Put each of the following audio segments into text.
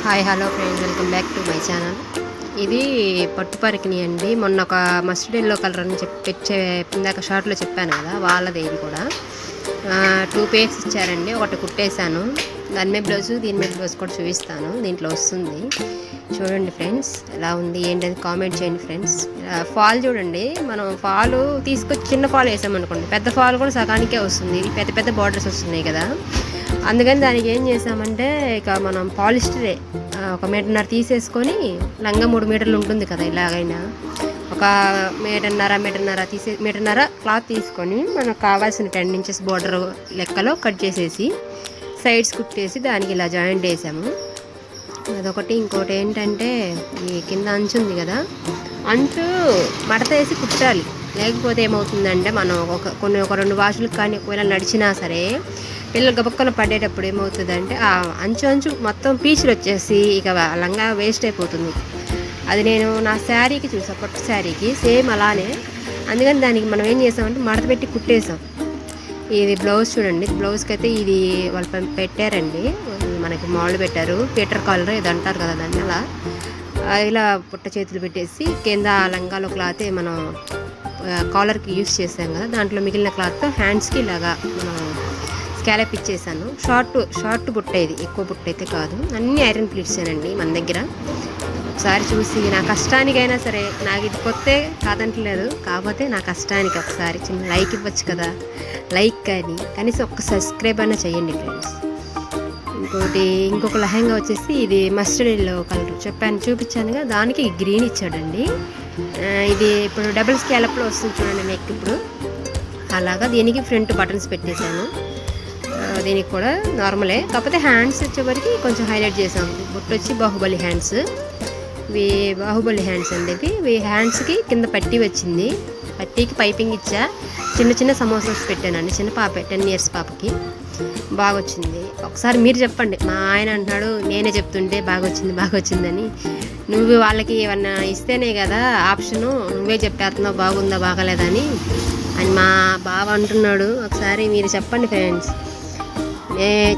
Hi hello friends, welcome back to my channel. ఇది పట్టు పరికిణి అండి. మొన్న ఒక మస్టర్డ్ ఎల్లో కలర్ అని ఇందాక షార్ట్లో చెప్పాను కదా, వాళ్ళది. ఇది కూడా 2 పేర్స్ ఇచ్చారండి. ఒకటి కుట్టేశాను, దాని మీద బ్లౌజ్, దీని మీద బ్లౌజ్ కూడా చూపిస్తాను. దీంట్లో వస్తుంది, చూడండి ఫ్రెండ్స్. ఎలా ఉంది ఏంటది కామెంట్ చేయండి ఫ్రెండ్స్. ఫాల్ చూడండి, మనం ఫాల్ తీసుకొచ్చి చిన్న ఫాల్ వేసామనుకోండి, పెద్ద ఫాల్ కూడా సగానికే వస్తుంది. పెద్ద పెద్ద బార్డర్స్ వస్తున్నాయి కదా, అందుకని దానికి ఏం చేసామంటే, ఇక మనం పాలిస్టరే 1.5 మీటర్ తీసేసుకొని, లంగా 3 మీటర్లు ఉంటుంది కదా, ఇలాగైనా ఒక మీటర్న్నర క్లాత్ తీసుకొని, మనకు కావాల్సిన 10 ఇంచెస్ బార్డర్ లెక్కలో కట్ చేసేసి సైడ్స్ కుట్టేసి దానికి ఇలా జాయింట్ వేసాము. అదొకటి. ఇంకోటి ఏంటంటే, ఈ కింద అంచు ఉంది కదా, అంచు మడత వేసి కుట్టాలి. లేకపోతే ఏమవుతుందంటే, మనం ఒక 2 వాషులకు కానీ ఒకవేళ నడిచినా సరే, పిల్లలు గబక్కలు పడేటప్పుడు ఏమవుతుందంటే, ఆ అంచు మొత్తం పీచులు వచ్చేసి ఇక లంగా వేస్ట్ అయిపోతుంది. అది నేను నా శారీకి చూసా, పట్టు శారీకి సేమ్ అలానే. అందుకని దానికి మనం ఏం చేసామంటే, మడత పెట్టి కుట్టేసాం. ఇది బ్లౌజ్ చూడండి. బ్లౌజ్కి అయితే ఇది వాళ్ళు పెట్టారండి, మనకి మోడల్ పెట్టారు, పీటర్ కాలర్ ఇది అంటారు కదా దాన్ని. అలా ఇలా పుట్ట చేతులు పెట్టేసి కింద లంగాలో క్లాత్ మనం కాలర్కి యూస్ చేసాం కదా, దాంట్లో మిగిలిన క్లాత్తో హ్యాండ్స్కి ఇలాగా మనం స్కాలప్ ఇచ్చేసాను. షార్ట్ బుట్ట, ఇది ఎక్కువ బుట్ట అయితే కాదు. అన్నీ ఐరన్ ప్లీట్సేనండి మన దగ్గర. ఒకసారి చూసి, నా కష్టానికైనా సరే, నాకు ఇది కొత్త కాదంటలేదు, కాకపోతే నా కష్టానికి ఒకసారి చిన్న లైక్ ఇవ్వచ్చు కదా. లైక్ కానీ కనీసం ఒక్క సబ్స్క్రైబ్ అయినా చేయండి ఫ్రెండ్స్. ఇంకొక లెహంగా వచ్చేసి, ఇది మస్టర్డ్ ఎల్లో కలర్ చూపించాను కదా, దానికి గ్రీన్ ఇచ్చాడండి. ఇది ఇప్పుడు డబుల్ స్కాలప్లో వస్తుంది చూడండి నెక్. ఇప్పుడు అలాగా దీనికి ఫ్రంట్ బటన్స్ పెట్టేశాను. దీనికి కూడా నార్మలే, కాకపోతే హ్యాండ్స్ వచ్చేవరకు కొంచెం హైలైట్ చేసాము. బుట్ట వచ్చి బాహుబలి హ్యాండ్స్. ఇవి బాహుబలి హ్యాండ్స్ అండి. ఇవి హ్యాండ్స్కి కింద పట్టీ వచ్చింది, పట్టీకి పైపింగ్ ఇచ్చా. చిన్న సమోసాస్ పెట్టానండి, చిన్న పాప 10 ఇయర్స్ పాపకి. బాగా వచ్చింది. ఒకసారి మీరు చెప్పండి. మా ఆయన అంటున్నాడు, నేనే చెప్తుంటే బాగా వచ్చిందని. నువ్వు వాళ్ళకి ఏమన్నా ఇస్తేనే కదా ఆప్షను, నువ్వే చెప్పేస్తున్నావు బాగుందా బాగాలేదని అని మా బావ అంటున్నాడు. ఒకసారి మీరు చెప్పండి ఫ్రెండ్స్,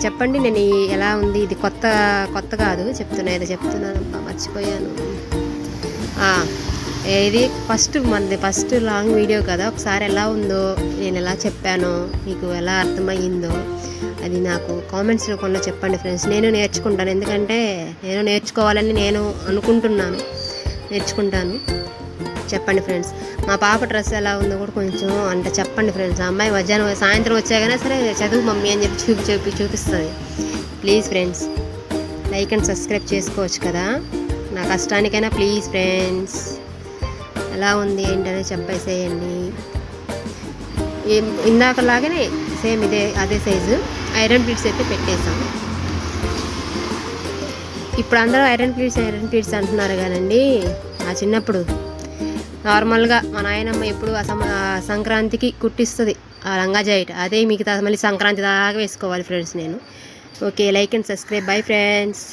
చెప్పండి. నేను ఎలా ఉంది, ఇది కొత్త కాదు చెప్తున్నా, ఏదో చెప్తున్నాను, మర్చిపోయాను. ఇది ఫస్ట్ లాంగ్ వీడియో కదా. ఒకసారి ఎలా ఉందో, నేను ఎలా చెప్పానో, మీకు ఎలా అర్థమయ్యిందో అది నాకు కామెంట్స్ రూపంలో చెప్పండి ఫ్రెండ్స్. నేను నేర్చుకుంటాను, ఎందుకంటే నేను నేర్చుకోవాలని నేను అనుకుంటున్నాను, నేర్చుకుంటాను. చెప్పండి ఫ్రెండ్స్. మా పాప డ్రెస్ ఎలా ఉందో కూడా కొంచెం అంటే చెప్పండి ఫ్రెండ్స్. ఆ అమ్మాయి సాయంత్రం వచ్చాకైనా సరే చదువు మమ్మీ అని చెప్పి చూపిస్తుంది. Please friends, like and subscribe చేసుకోవచ్చు కదా. నా కష్టానికైనా ప్లీజ్ ఫ్రెండ్స్. ఎలా ఉంది ఏంటనే చెప్పేసేయండి. ఇందాకలాగానే సేమ్ అదే సైజు ఐరన్ ప్లీట్స్ అయితే పెట్టేసాము. ఇప్పుడు అందరూ ఐరన్ ప్లీట్స్ అంటున్నారు కానండి, ఆ చిన్నప్పుడు నార్మల్గా మా నాయనమ్మ ఎప్పుడు సంక్రాంతికి కుట్టిస్తుంది ఆ లంగా జాకెట్. అదే మిగతా మళ్ళీ సంక్రాంతి దాకా వేసుకోవాలి ఫ్రెండ్స్ నేను. Okay, like and subscribe. Bye friends.